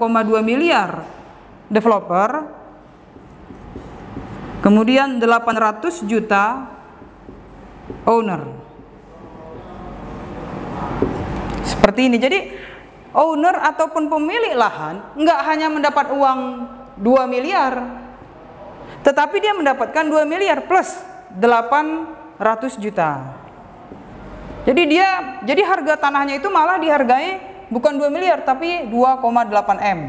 miliar developer, kemudian 800 juta owner. Seperti ini. Jadi owner ataupun pemilik lahan nggak hanya mendapat uang 2 miliar, tetapi dia mendapatkan 2 miliar plus 800 juta. Jadi harga tanahnya itu malah dihargai bukan 2 miliar tapi 2,8 M.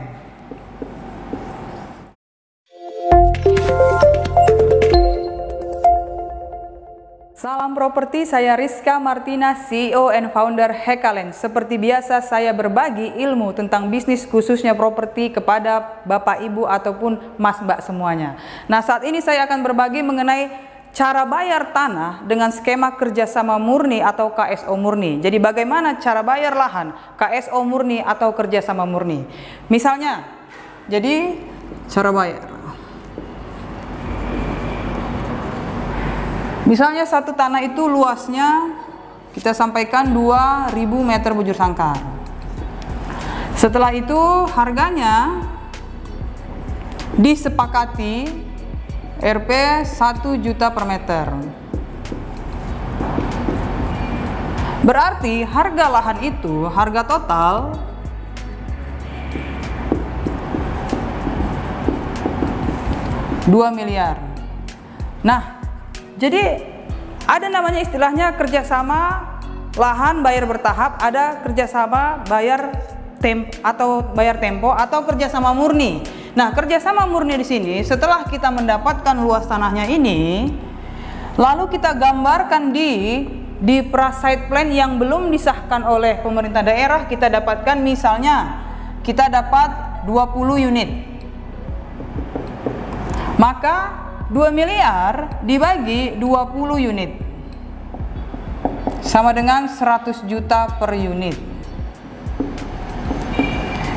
Salam properti, saya Rizka Martina, CEO and founder Hekalen. Seperti biasa saya berbagi ilmu tentang bisnis khususnya properti kepada Bapak Ibu ataupun Mas Mbak semuanya. Nah, saat ini saya akan berbagi mengenai cara bayar tanah dengan skema kerjasama murni atau KSO murni. Jadi bagaimana cara bayar lahan KSO murni atau kerjasama murni. Misalnya, jadi cara bayar. Misalnya satu tanah itu luasnya kita sampaikan 2000 meter bujur sangkar. Setelah itu harganya disepakati Rp 1 juta per meter. Berarti harga lahan itu, harga total Rp2 miliar. Nah, jadi ada namanya istilahnya kerjasama lahan bayar bertahap, ada kerjasama bayar tempo atau kerjasama murni. Nah, kerjasama murni di sini setelah kita mendapatkan luas tanahnya ini, lalu kita gambarkan di pra-site plan yang belum disahkan oleh pemerintah daerah, kita dapatkan misalnya kita dapat 20 unit. Maka 2 miliar dibagi 20 unit sama dengan 100 juta per unit.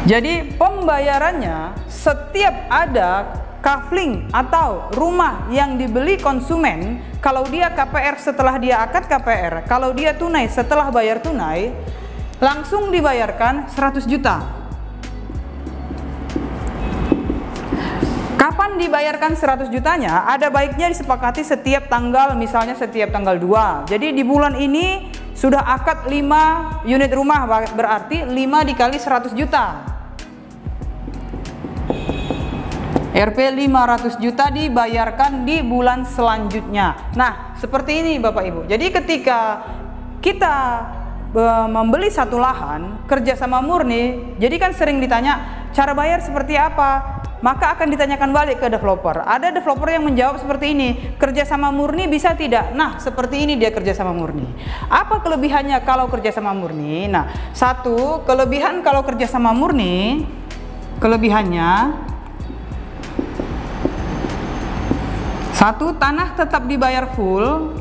Jadi pembayarannya setiap ada kafling atau rumah yang dibeli konsumen, kalau dia KPR setelah dia akad KPR, kalau dia tunai setelah bayar tunai, langsung dibayarkan 100 juta. Kapan dibayarkan 100 jutanya? Ada baiknya disepakati setiap tanggal, misalnya setiap tanggal 2. Jadi di bulan ini sudah akad 5 unit rumah, berarti 5 dikali 100 juta. Rp 500 juta dibayarkan di bulan selanjutnya. Nah, seperti ini Bapak Ibu. Jadi ketika kita membeli satu lahan kerjasama murni, jadi kan sering ditanya cara bayar seperti apa, maka akan ditanyakan balik ke developer. Ada developer yang menjawab seperti ini, kerjasama murni bisa tidak? Nah, seperti ini dia kerjasama murni. Apa kelebihannya kalau kerjasama murni? Nah, satu kelebihan kalau kerjasama murni, kelebihannya satu, tanah tetap dibayar full.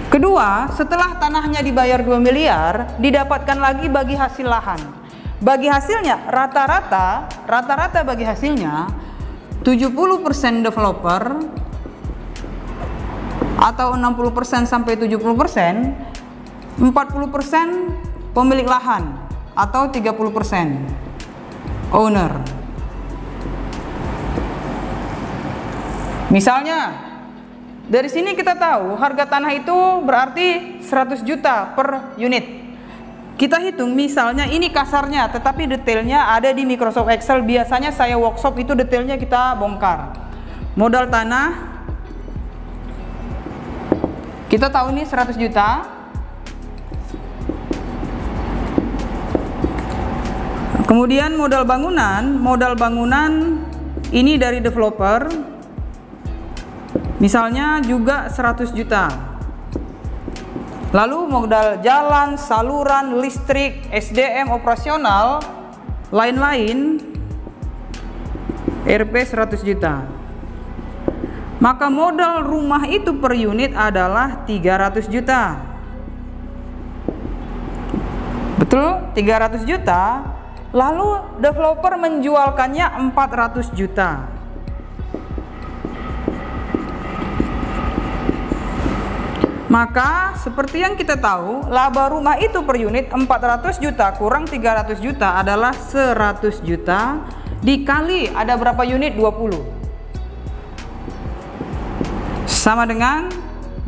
Kedua, setelah tanahnya dibayar 2 miliar, didapatkan lagi bagi hasil lahan. Bagi hasilnya, rata-rata bagi hasilnya 70% developer atau 60% sampai 70%, 40% pemilik lahan atau 30% owner. Misalnya dari sini kita tahu harga tanah itu berarti 100 juta per unit. Kita hitung misalnya ini kasarnya, tetapi detailnya ada di Microsoft Excel. Biasanya saya workshop itu detailnya kita bongkar. Modal tanah kita tahu ini 100 juta. Kemudian modal bangunan ini dari developer. Misalnya juga 100 juta. Lalu modal jalan, saluran, listrik, SDM operasional, lain-lain Rp 100 juta. Maka modal rumah itu per unit adalah 300 juta. Betul? 300 juta. Lalu developer menjualkannya 400 juta. Maka seperti yang kita tahu, laba rumah itu per unit 400 juta kurang 300 juta adalah 100 juta dikali ada berapa unit? 20. Sama dengan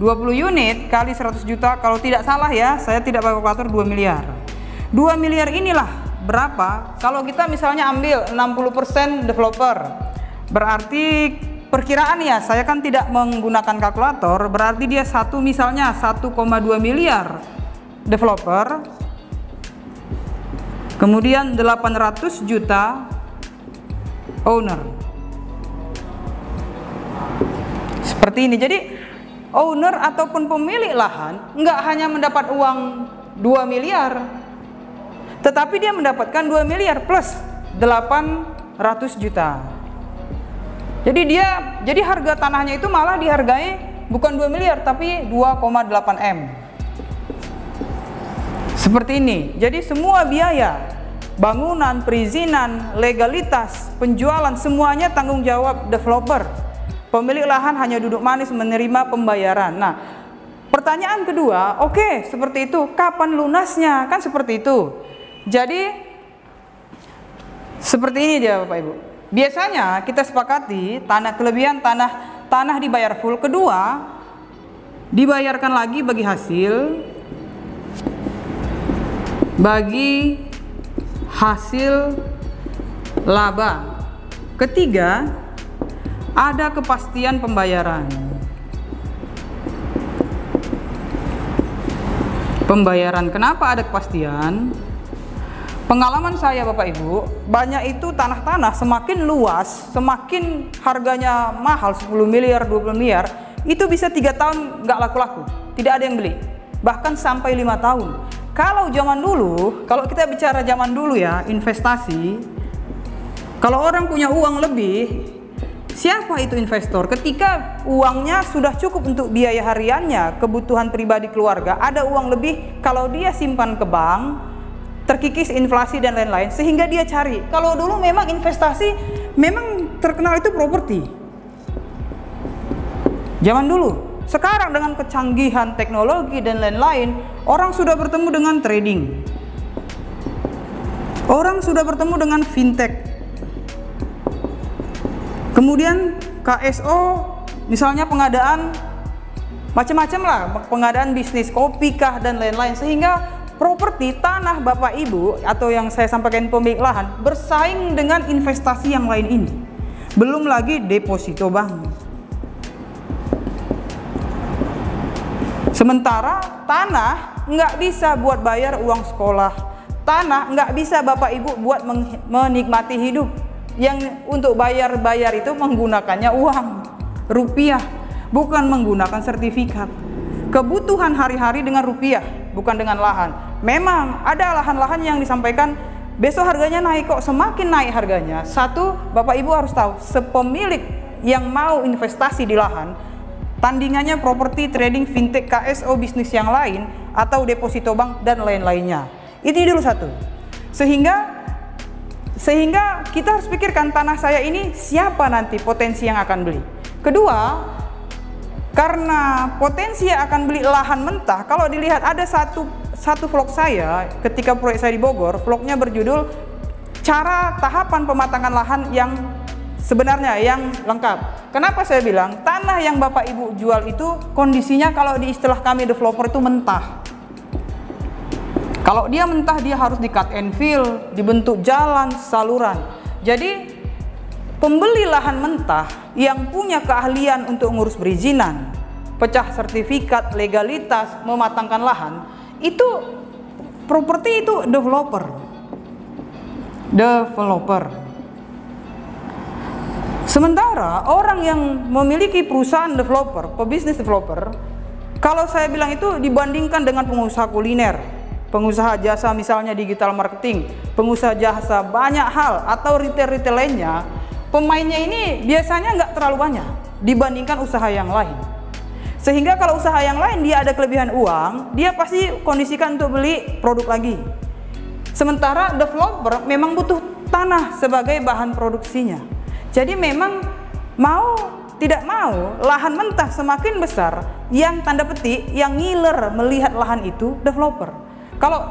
20 unit kali 100 juta, kalau tidak salah ya, saya tidak pakai kalkulator, 2 miliar. 2 miliar inilah berapa kalau kita misalnya ambil 60% developer. Berarti perkiraan ya, saya kan tidak menggunakan kalkulator, berarti dia misalnya 1,2 miliar developer, kemudian 800 juta owner. Seperti ini. Jadi owner ataupun pemilik lahan nggak hanya mendapat uang 2 miliar, tetapi dia mendapatkan 2 miliar plus 800 juta. Jadi harga tanahnya itu malah dihargai bukan 2 miliar tapi 2,8 M. Seperti ini. Jadi semua biaya, bangunan, perizinan, legalitas, penjualan, semuanya tanggung jawab developer. Pemilik lahan hanya duduk manis menerima pembayaran. Nah, pertanyaan kedua, oke, seperti itu, kapan lunasnya? Kan seperti itu. Jadi seperti ini dia Bapak Ibu. Biasanya kita sepakati kelebihan tanah dibayar full, kedua dibayarkan lagi bagi hasil laba. Ketiga, ada kepastian pembayaran. Kenapa ada kepastian? Pengalaman saya Bapak Ibu, banyak itu tanah-tanah semakin luas, semakin harganya mahal, 10 miliar, 20 miliar, itu bisa 3 tahun nggak laku-laku, tidak ada yang beli, bahkan sampai 5 tahun. Kalau zaman dulu, kalau kita bicara zaman dulu ya, investasi, kalau orang punya uang lebih, siapa itu investor? Ketika uangnya sudah cukup untuk biaya hariannya, kebutuhan pribadi keluarga, ada uang lebih, kalau dia simpan ke bank, terkikis inflasi dan lain-lain, sehingga dia cari. Kalau dulu memang investasi memang terkenal itu properti. Zaman dulu. Sekarang dengan kecanggihan teknologi dan lain-lain, orang sudah bertemu dengan trading. Orang sudah bertemu dengan fintech. Kemudian KSO, misalnya pengadaan macam-macam lah, pengadaan bisnis, kopi kah dan lain-lain, sehingga properti tanah Bapak Ibu atau yang saya sampaikan pemilik lahan bersaing dengan investasi yang lain ini. Belum lagi deposito bank. Sementara tanah nggak bisa buat bayar uang sekolah. Tanah nggak bisa Bapak Ibu buat menikmati hidup. Yang untuk bayar itu menggunakannya uang rupiah, bukan menggunakan sertifikat. Kebutuhan hari-hari dengan rupiah, bukan dengan lahan. Memang ada lahan-lahan yang disampaikan besok harganya naik, kok semakin naik harganya. Satu, Bapak Ibu harus tahu, sepemilik yang mau investasi di lahan, tandingannya properti, trading, fintech, KSO, bisnis yang lain, atau deposito bank dan lain-lainnya. Ini dulu satu. Sehingga kita harus pikirkan tanah saya ini siapa nanti potensi yang akan beli. Kedua, karena potensi yang akan beli lahan mentah, kalau dilihat ada satu vlog saya ketika proyek saya di Bogor, vlognya berjudul cara tahapan pematangan lahan yang sebenarnya, yang lengkap. Kenapa saya bilang tanah yang Bapak Ibu jual itu kondisinya kalau di istilah kami developer itu mentah. Kalau dia mentah, dia harus di cut and fill, dibentuk jalan, saluran. Jadi pembeli lahan mentah yang punya keahlian untuk ngurus perizinan, pecah sertifikat, legalitas, mematangkan lahan, itu properti itu developer. Sementara orang yang memiliki perusahaan developer, pebisnis developer, kalau saya bilang itu dibandingkan dengan pengusaha kuliner, pengusaha jasa misalnya digital marketing, pengusaha jasa banyak hal, atau retail lainnya, pemainnya ini biasanya nggak terlalu banyak dibandingkan usaha yang lain. Sehingga kalau usaha yang lain dia ada kelebihan uang, dia pasti kondisikan untuk beli produk lagi. Sementara developer memang butuh tanah sebagai bahan produksinya. Jadi memang mau tidak mau lahan mentah semakin besar, yang tanda petik yang ngiler melihat lahan itu developer. Kalau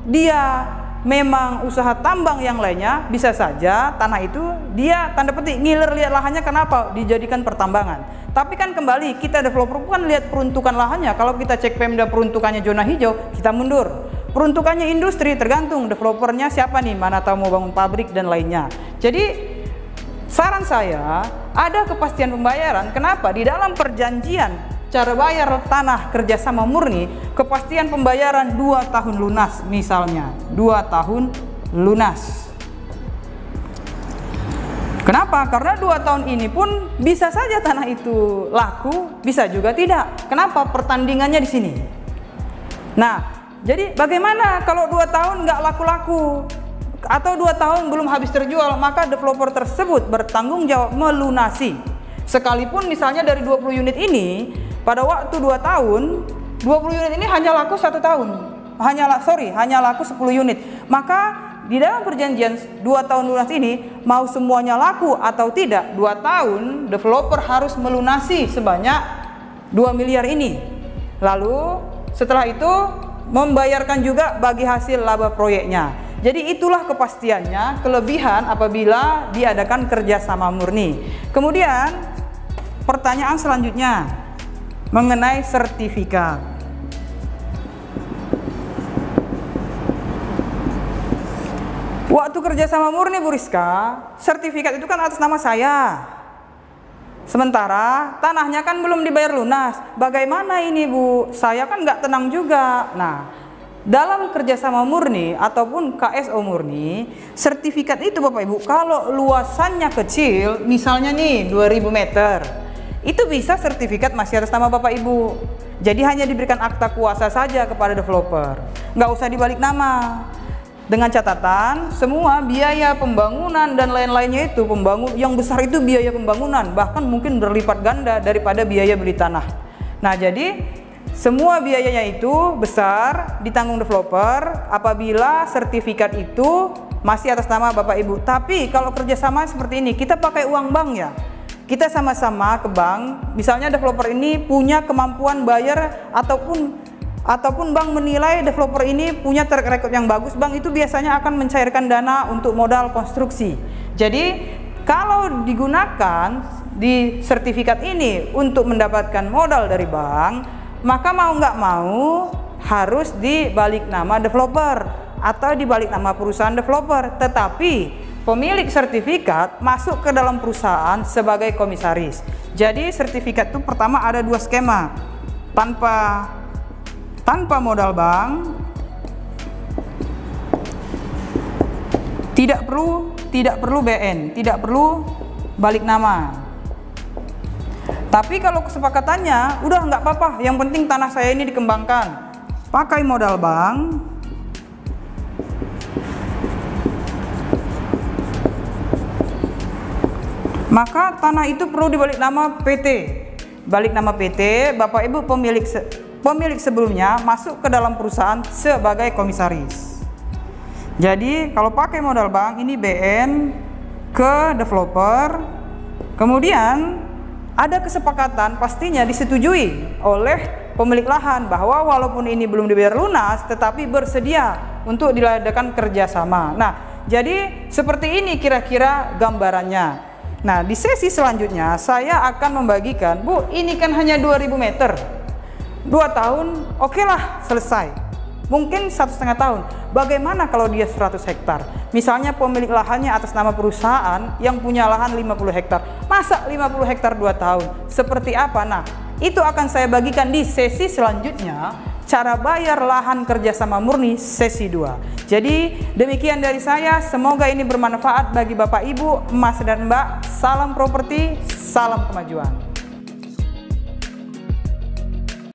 dia memang usaha tambang yang lainnya, bisa saja tanah itu dia tanda petik ngiler lihat lahannya, kenapa dijadikan pertambangan. Tapi kan kembali kita developer bukan lihat peruntukan lahannya. Kalau kita cek Pemda peruntukannya zona hijau, kita mundur. Peruntukannya industri, tergantung developernya siapa nih, mana tahu mau bangun pabrik dan lainnya. Jadi saran saya ada kepastian pembayaran. Kenapa? Di dalam perjanjian cara bayar tanah kerjasama murni, kepastian pembayaran 2 tahun lunas misalnya, 2 tahun lunas. Kenapa? Karena 2 tahun ini pun bisa saja tanah itu laku, bisa juga tidak. Kenapa? Pertandingannya di sini. Nah, jadi bagaimana kalau 2 tahun nggak laku-laku atau 2 tahun belum habis terjual, maka developer tersebut bertanggung jawab melunasi. Sekalipun misalnya dari 20 unit ini pada waktu 2 tahun, 20 unit ini hanya laku 1 tahun. Hanya laku 10 unit. Maka di dalam perjanjian 2 tahun lunas ini, mau semuanya laku atau tidak, 2 tahun developer harus melunasi sebanyak 2 miliar ini. Lalu setelah itu membayarkan juga bagi hasil laba proyeknya. Jadi itulah kepastiannya, kelebihan apabila diadakan kerjasama murni. Kemudian pertanyaan selanjutnya mengenai sertifikat. Waktu kerjasama murni Bu Rizka, sertifikat itu kan atas nama saya. Sementara tanahnya kan belum dibayar lunas. Bagaimana ini Bu? Saya kan nggak tenang juga. Nah, dalam kerjasama murni ataupun KSO murni, sertifikat itu Bapak Ibu, kalau luasannya kecil, misalnya nih 2000 meter, itu bisa sertifikat masih atas nama Bapak Ibu. Jadi hanya diberikan akta kuasa saja kepada developer, nggak usah dibalik nama. Dengan catatan semua biaya pembangunan dan lain-lainnya itu yang besar itu biaya pembangunan, bahkan mungkin berlipat ganda daripada biaya beli tanah. Nah, jadi semua biayanya itu besar ditanggung developer apabila sertifikat itu masih atas nama Bapak Ibu. Tapi kalau kerjasama seperti ini, kita pakai uang bank ya. Kita sama-sama ke bank, misalnya developer ini punya kemampuan bayar ataupun bank menilai developer ini punya track record yang bagus, bank itu biasanya akan mencairkan dana untuk modal konstruksi. Jadi kalau digunakan di sertifikat ini untuk mendapatkan modal dari bank, maka mau nggak mau harus dibalik nama developer atau dibalik nama perusahaan developer. Tetapi pemilik sertifikat masuk ke dalam perusahaan sebagai komisaris. Jadi sertifikat itu pertama ada 2 skema. Tanpa modal bank, tidak perlu BN, tidak perlu balik nama. Tapi kalau kesepakatannya udah nggak apa-apa, yang penting tanah saya ini dikembangkan, pakai modal bank, maka tanah itu perlu dibalik nama PT. Balik nama PT, Bapak Ibu pemilik sebelumnya masuk ke dalam perusahaan sebagai komisaris. Jadi kalau pakai modal bank ini BN ke developer, kemudian ada kesepakatan pastinya disetujui oleh pemilik lahan bahwa walaupun ini belum dibayar lunas tetapi bersedia untuk diadakan kerjasama. Nah, jadi seperti ini kira-kira gambarannya. Nah, di sesi selanjutnya saya akan membagikan, Bu, ini kan hanya 2000 meter. 2 tahun, oke lah, selesai. Mungkin 1,5 tahun. Bagaimana kalau dia 100 hektar? Misalnya pemilik lahannya atas nama perusahaan yang punya lahan 50 hektar. Masa 50 hektar 2 tahun? Seperti apa? Nah, itu akan saya bagikan di sesi selanjutnya. Cara bayar lahan kerjasama murni sesi 2. Jadi demikian dari saya. Semoga ini bermanfaat bagi Bapak Ibu, Mas dan Mbak. Salam properti, salam kemajuan.